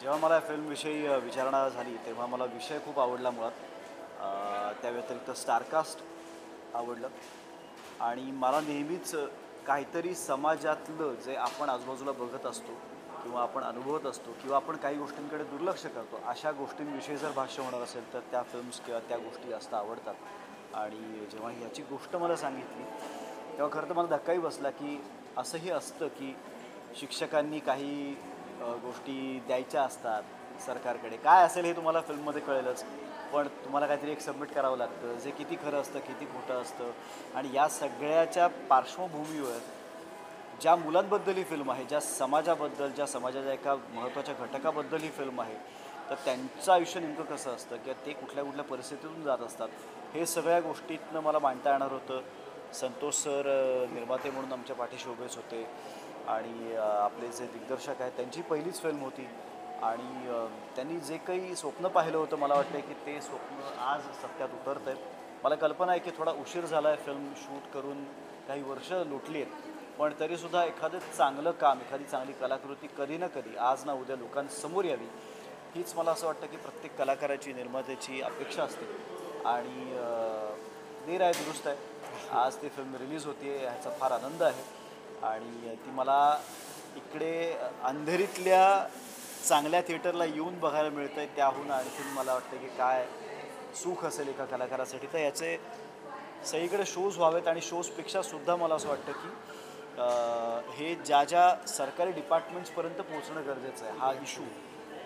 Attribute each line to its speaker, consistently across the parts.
Speaker 1: जेव्हा मला फिल्मविषयी विचारणा झाली तेव्हा मला विषय खूप आवडला मुळात. त्या व्यतिरिक्त स्टारकास्ट आवडलं आणि मला नेहमीच काहीतरी समाजातलं जे आपण आजूबाजूला बघत असतो किंवा आपण अनुभवत असतो किंवा आपण काही गोष्टींकडे दुर्लक्ष करतो, अशा गोष्टींविषयी जर भाष्य होणार असेल तर त्या फिल्म्स किंवा त्या गोष्टी जास्त आवडतात. आणि जेव्हा ह्याची गोष्ट मला सांगितली तेव्हा खरं तर मला धक्काही बसला की असंही असतं की शिक्षकांनी काही गोष्टी द्यायच्या असतात सरकारकडे. काय असेल हे तुम्हाला फिल्ममध्ये कळेलच, पण तुम्हाला काहीतरी एक सबमिट करावं लागतं, जे किती खरं असतं, किती खोटं असतं. आणि या सगळ्याच्या पार्श्वभूमीवर ज्या मुलांबद्दल ही फिल्म आहे, ज्या समाजाबद्दल, ज्या समाजाच्या एका महत्त्वाच्या घटकाबद्दल ही फिल्म आहे, तर त्यांचं आयुष्य नेमकं कसं असतं किंवा ते कुठल्या कुठल्या परिस्थितीतून जात असतात, हे सगळ्या गोष्टीतनं मला मांडता येणार होतं. संतोष सर निर्माते म्हणून आमच्या पाठीशी उभेच होते आणि आपले जे दिग्दर्शक आहेत त्यांची पहिलीच फिल्म होती आणि त्यांनी जे काही स्वप्न पाहिलं होतं मला वाटतं की ते स्वप्न आज सत्यात उतरतं आहे. मला कल्पना आहे की थोडा उशीर झाला आहे फिल्म शूट करून, काही वर्ष लुटली आहेत, पण तरीसुद्धा एखादं चांगलं काम, एखादी चांगली कलाकृती कधी ना कधी आज ना उद्या लोकांसमोर यावी, हीच मला असं वाटतं की प्रत्येक कलाकाराची, निर्मात्याची अपेक्षा असते. आणि देर आहे दुरुस्त आहे. आज ती फिल्म रिलीज होते आहे, ह्याचा फार आनंद आहे. आणि ती मला इकडे अंधेरीतल्या चांगल्या थिएटरला येऊन बघायला मिळतं आहे, त्याहून आणखीन मला वाटतं की काय सुख असेल एका कलाकारासाठी. तर याचे सगळीकडे शोज व्हावेत आणि शोजपेक्षा सुद्धा मला असं वाटतं की हे ज्या ज्या सरकारी डिपार्टमेंट्सपर्यंत पोहोचणं गरजेचं आहे, हा इशू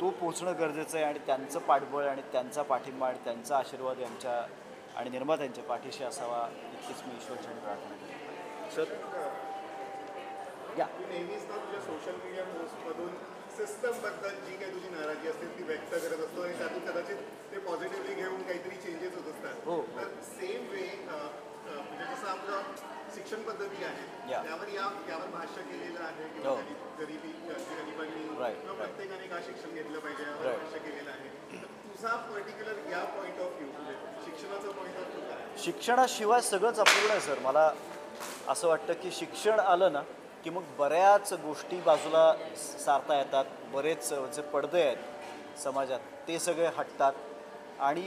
Speaker 1: तो पोचणं गरजेचं आहे आणि त्यांचं पाठबळ आणि त्यांचा पाठिंबा आणि त्यांचा आशीर्वाद यांच्या आणि निर्मात्यांच्या पाठीशी असावा, इतकीच मी ईश्वरचरणी प्रार्थना करतो. सर या
Speaker 2: तू नेहमीच ना तुझ्या सोशल मीडिया पोस्टमधून सिस्टमबद्दल जी काही तुझी नाराजी असते ती व्यक्त करत असतो आणि त्यातून कदाचित ते पॉझिटिव्हली घेऊन काहीतरी चेंजेस होत असतात.
Speaker 1: हो.
Speaker 2: तर सेम वे म्हणजे जसं आपलं शिक्षण पद्धती आहे
Speaker 1: या.
Speaker 2: यावर भाष्य केलेलं आहे
Speaker 1: हो.
Speaker 2: किंवा गरिबांनी
Speaker 1: Right,
Speaker 2: किंवा
Speaker 1: right.
Speaker 2: प्रत्येकाने का शिक्षण घेतलं पाहिजे यावर
Speaker 1: Right.
Speaker 2: भाष्य केलेलं आहे. तर तुझा पर्टिक्युलर या पॉईंट ऑफ व्ह्यू म्हणजे शिक्षणाचा पॉईंट ऑफ व्ह्यू काय?
Speaker 1: शिक्षणाशिवाय सगळंच अपूर्ण आहे सर. मला असं वाटतं की शिक्षण आलं ना की मग बऱ्याच गोष्टी बाजूला सारता येतात. बरेच जे पडदे आहेत समाजात ते सगळे हटतात आणि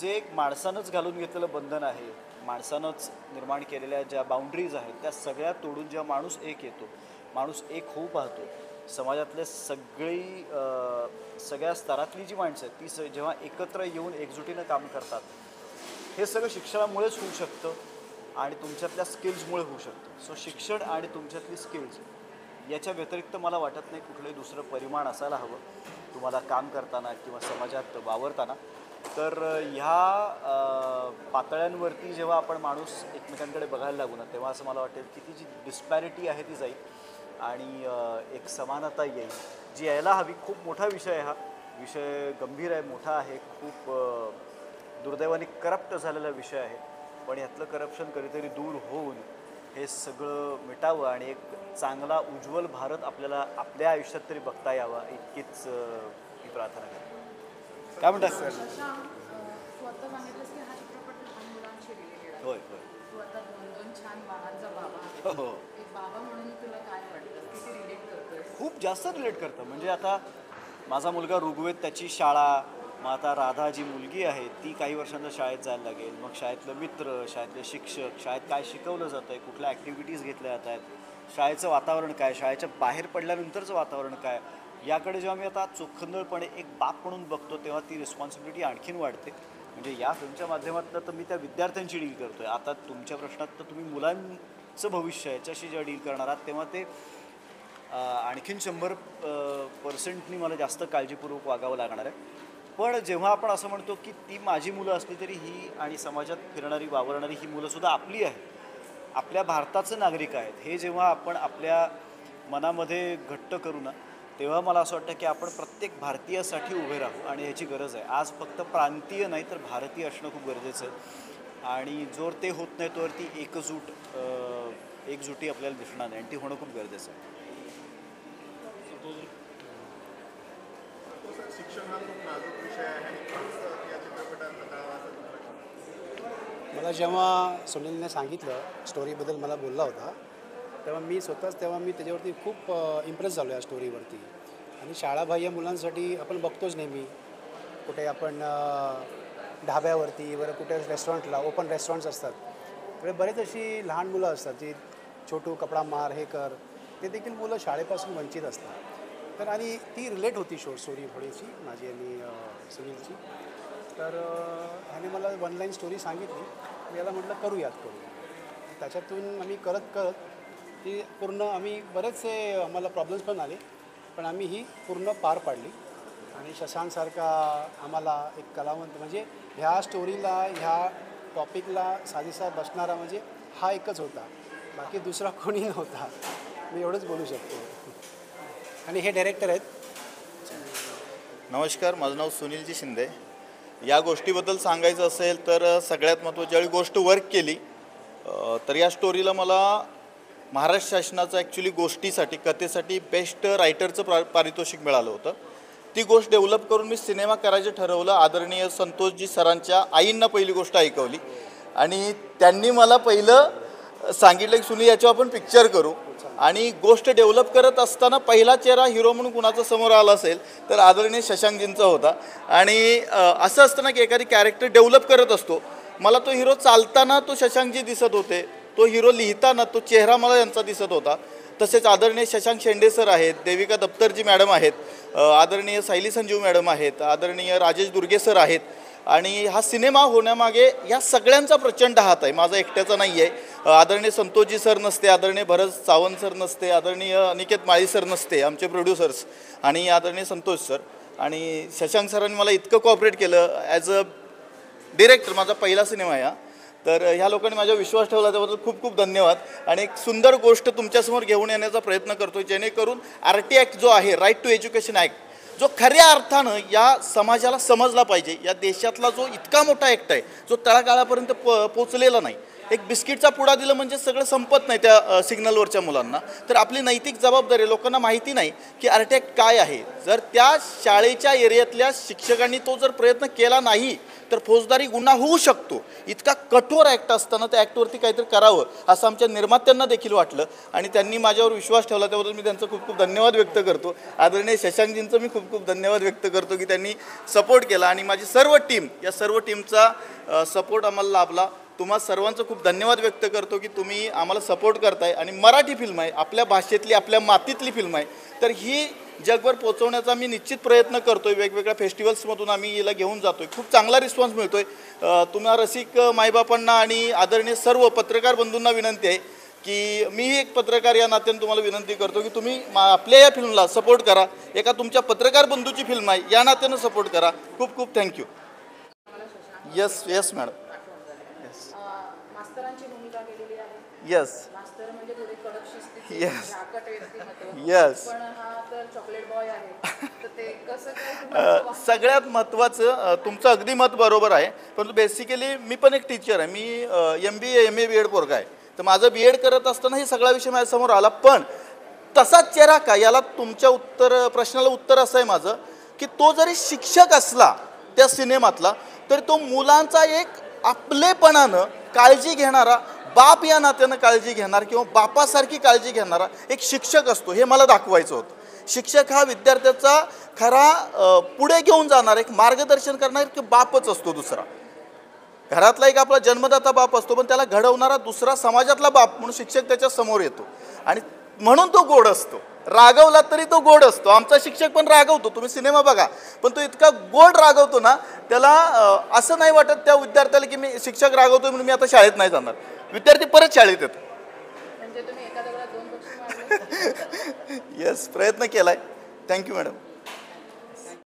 Speaker 1: जे एक माणसानंच घालून घेतलेलं बंधन आहे, माणसानंच निर्माण केलेल्या ज्या बाउंड्रीज आहेत त्या सगळ्या तोडून जेव्हा माणूस एक येतो, माणूस एक होऊ पाहतो, समाजातले सगळ्या स्तरातली जी माणसं आहेत ती जेव्हा एकत्र येऊन एकजुटीनं काम करतात, हे सगळं शिक्षणामुळेच होऊ शकतं आणि तुमच्यातल्या स्किल्समुळे होऊ शकतं. सो शिक्षण आणि तुमच्यातली स्किल्स याच्या व्यतिरिक्त मला वाटत नाही कुठलंही दुसरं परिमाण असायला हवं तुम्हाला काम करताना किंवा समाजात वावरताना. तर ह्या पातळ्यांवरती जेव्हा आपण माणूस एकमेकांकडे बघायला लागू ना, तेव्हा असं मला वाटेल की ती जी डिस्पॅरिटी आहे ती जाईल आणि एक समानता येईल, जी यायला हवी. खूप मोठा विषय आहे हा. विषय गंभीर आहे, मोठा आहे, खूप दुर्दैवाने करप्ट झालेला विषय आहे. पण यातलं करप्शन कधीतरी दूर होऊन हे सगळं मिटावं आणि एक चांगला उज्ज्वल भारत आपल्याला आपल्या आयुष्यात तरी बघता यावा, इतकीच मी प्रार्थना करतो. काय म्हणतात सर?
Speaker 3: तू आता सांगितलंस की हा चित्रपट लहान मुलांशी रिलेटेड आहे.
Speaker 1: होय होय.
Speaker 3: तू आता 2-2 छान बाबांचा बाबा.
Speaker 1: हो.
Speaker 3: एक बाबा म्हणून तुला काय वाटतं? किती रिलेट करतोयस?
Speaker 1: खूप जास्त रिलेट करतं. म्हणजे आता माझा मुलगा ऋग्वेद, त्याची शाळा, मग आता राधा जी मुलगी आहे ती काही वर्षांचा शाळेत जायला लागेल, मग शाळेतलं मित्र, शाळेतले शिक्षक, शाळेत काय शिकवलं जातं आहे, कुठल्या ॲक्टिव्हिटीज घेतल्या जात आहेत, शाळेचं वातावरण काय, शाळेच्या बाहेर पडल्यानंतरचं वातावरण काय, याकडे जेव्हा मी आता चोखंदळपणे एक बाप म्हणून बघतो तेव्हा ती रिस्पॉन्सिबिलिटी आणखीन वाढते. म्हणजे या फिल्मच्या माध्यमातून तर मी त्या विद्यार्थ्यांची डील करतो आहे. आता तुमच्या प्रश्नात तर तुम्ही मुलांचं भविष्य याच्याशी जेव्हा डील करणार आहात तेव्हा ते आणखीन 100% मला जास्त काळजीपूर्वक वागावं लागणार आहे. पण जेव्हा आपण असं म्हणतो की ती माझी मुलं असली तरी ही आणि समाजात फिरणारी, वावरणारी ही मुलंसुद्धा आपली आहेत, आपल्या भारताचं नागरिक आहेत, हे जेव्हा आपण आपल्या मनामध्ये घट्ट करू ना, तेव्हा मला असं वाटतं की आपण प्रत्येक भारतीयासाठी उभे राहू आणि ह्याची गरज आहे. आज फक्त प्रांतीय नाही तर भारतीय असणं खूप गरजेचं आहे आणि जोर ते होत नाही तोवर ती एकजुटी आपल्याला दिसणार नाही आणि ती होणं खूप गरजेचं आहे.
Speaker 2: तो सर शिक्षण हा खूप नाजूक विषय आहे आणि खरंच या चित्रपटात हाताळावा असं तुला वाटतं?
Speaker 4: मला जेव्हा सुनीलने सांगितलं स्टोरीबद्दल मला बोलला होता तेव्हा मी त्याच्यावरती खूप इम्प्रेस झालो या स्टोरीवरती. आणि शाळाबाह्य मुलांसाठी आपण बघतोच नेहमी कुठे आपण ढाब्यावरती बरं कुठे रेस्टॉरंटला ओपन रेस्टॉरंट्स असतात तर बरेच अशी लहान मुलं असतात जी छोटू कपडा मार हे कर ते देखील मुलं शाळेपासून वंचित असतात तर आणि ती रिलेट होती शॉर्ट स्टोरी थोडीशी माझी आणि सुनीलची तर ह्याने मला वन लाईन स्टोरी सांगितली मी याला म्हटलं करूयात त्याच्यातून आम्ही करत ती पूर्ण आम्ही बरेचसे आम्हाला प्रॉब्लेम्स पण आले पण आम्ही ही पूर्ण पार पाडली आणि शशांकसारखा आम्हाला एक कलावंत म्हणजे ह्या स्टोरीला ह्या टॉपिकला साजेसा बसणारा म्हणजे हा एकच होता बाकी दुसरा कोणी नव्हता मी एवढंच बोलू शकतो आणि हे डायरेक्टर आहेत
Speaker 5: नमस्कार माझं नाव सुनीलजी शिंदे या गोष्टीबद्दल सांगायचं असेल तर सगळ्यात महत्त्वाची ज्यावेळी गोष्ट वर्क केली तर या स्टोरीला मला महाराष्ट्र शासनाचं ॲक्च्युली गोष्टीसाठी कथेसाठी बेस्ट रायटरचं पारितोषिक मिळालं होतं ती गोष्ट डेव्हलप करून मी सिनेमा करायचं ठरवलं आदरणीय संतोषजी सरांच्या आईंना पहिली गोष्ट ऐकवली आणि त्यांनी मला पहिलं सांगितलं की सुनील याच्यावर आपण पिक्चर करू आणि गोष्ट डेव्हलप करत असताना पहिला चेहरा हिरो म्हणून कुणाचा समोर आला असेल तर आदरणीय शशांकजींचा होता आणि असं असतं की एखादी कॅरेक्टर डेव्हलप करत असतो मला तो हिरो चालताना तो शशांकजी दिसत होते तो हिरो लिहिताना तो चेहरा मला यांचा दिसत होता तसेच आदरणीय शशांक शेंडे सर आहेत देविका दप्तरजी मॅडम आहेत आदरणीय सायली संजीव मॅडम आहेत आदरणीय राजेश दुर्गे सर आहेत आणि हा सिनेमा होण्यामागे या सगळ्यांचा प्रचंड हात आहे माझा एकट्याचा नाही आहे आदरणीय संतोषजी सर नसते आदरणीय भरत सावंत सर नसते आदरणीय अनिकेत माळी सर नसते आमचे प्रोड्युसर्स आणि आदरणीय संतोष सर आणि शशांक सरांनी मला इतकं कॉपरेट केलं ॲज अ डिरेक्टर माझा पहिला सिनेमा आहे तर ह्या लोकांनी माझ्यावर विश्वास ठेवला त्याबद्दल खूप खूप धन्यवाद आणि एक सुंदर गोष्ट तुमच्यासमोर घेऊन येण्याचा प्रयत्न करतो जेणेकरून RT ॲक्ट जो आहे राईट टू एज्युकेशन ॲक्ट जो खऱ्या अर्थानं या समाजाला समजला पाहिजे या देशातला जो इतका मोठा ॲक्ट आहे जो तळागाळापर्यंत पोचलेला नाही एक बिस्किटचा पुडा दिलं म्हणजे सगळं संपत नाही त्या सिग्नलवरच्या मुलांना तर आपली नैतिक जबाबदारी लोकांना माहिती नाही की RT ॲक्ट काय आहे जर त्या शाळेच्या एरियातल्या शिक्षकांनी तो जर प्रयत्न केला नाही तर फौजदारी गुन्हा होऊ शकतो इतका कठोर ॲक्ट असताना त्या ॲक्टवरती काहीतरी करावं असं आमच्या निर्मात्यांना देखील वाटलं आणि त्यांनी माझ्यावर विश्वास ठेवला त्याबद्दल मी त्यांचं खूप खूप धन्यवाद व्यक्त करतो आदरणीय शशांकजींचं मी खूप खूप धन्यवाद व्यक्त करतो की त्यांनी सपोर्ट केला आणि माझी सर्व टीम या सर्व टीमचा सपोर्ट आम्हाला लाभला तुम्हा सर्वांचं खूप धन्यवाद व्यक्त करतो की तुम्ही आम्हाला सपोर्ट करताय आणि मराठी फिल्म आहे आपल्या भाषेतली आपल्या मातीतली फिल्म आहे तर ही जगभर पोहोचवण्याचा मी निश्चित प्रयत्न करतोय वेगवेगळ्या फेस्टिवल्समधून आम्ही हिला घेऊन जातोय खूप चांगला रिस्पॉन्स मिळतोय तुम्हा रसिक मायबापांना आणि आदरणीय सर्व पत्रकार बंधूंना विनंती आहे की मीही एक पत्रकार या नात्याने तुम्हाला विनंती करतो की तुम्ही आपल्या या फिल्मला सपोर्ट करा एका तुमच्या पत्रकार बंधूची फिल्म आहे या नात्यानं सपोर्ट करा खूप खूप थँक्यू येस मॅडम
Speaker 3: मास्तरांची भूमिका केलेली आहे
Speaker 5: येस
Speaker 3: मास्तर म्हणजे थोडे कडक शिस्तीचे
Speaker 5: Yes.
Speaker 3: झाकट व्यक्तिमत्व
Speaker 5: Yes.
Speaker 3: पण हा तर चॉकलेट बॉय आहे तर ते कसं काय तुम्हाला
Speaker 5: सगळ्यात महत्त्वाचं तुमचं अगदी मत बरोबर आहे परंतु बेसिकली मी पण एक टीचर आहे मी MBA MA BEd पोरगा आहे तर माझं BEd करत असताना हे सगळा विषय माझ्यासमोर आला पण तसाच चेहरा का याला तुमच्या प्रश्नाला उत्तर असं आहे माझं की तो जरी शिक्षक असला त्या सिनेमातला तर तो मुलांचा एक आपलेपणानं काळजी घेणारा बाप या नात्यानं काळजी घेणार किंवा बापासारखी काळजी घेणारा एक शिक्षक असतो हे मला दाखवायचं होतं शिक्षक हा विद्यार्थ्याचा खरा पुढे घेऊन जाणार एक मार्गदर्शन करणार की बापच असतो दुसरा घरातला एक आपला जन्मदाता बाप असतो पण त्याला घडवणारा दुसरा समाजातला बाप म्हणून शिक्षक त्याच्या समोर येतो आणि म्हणून तो गोड असतो रागवला तरी तो गोड असतो आमचा शिक्षक पण रागवतो तुम्ही सिनेमा बघा पण तो इतका गोड रागवतो ना त्याला असं नाही वाटत त्या विद्यार्थ्याला की मी शिक्षक रागवतोय म्हणून मी आता शाळेत नाही जाणार विद्यार्थी परत शाळेत येतो
Speaker 3: म्हणजे तुम्ही एका दगडात दोन पक्षी मारले
Speaker 5: येस प्रयत्न केलाय थँक्यू मॅडम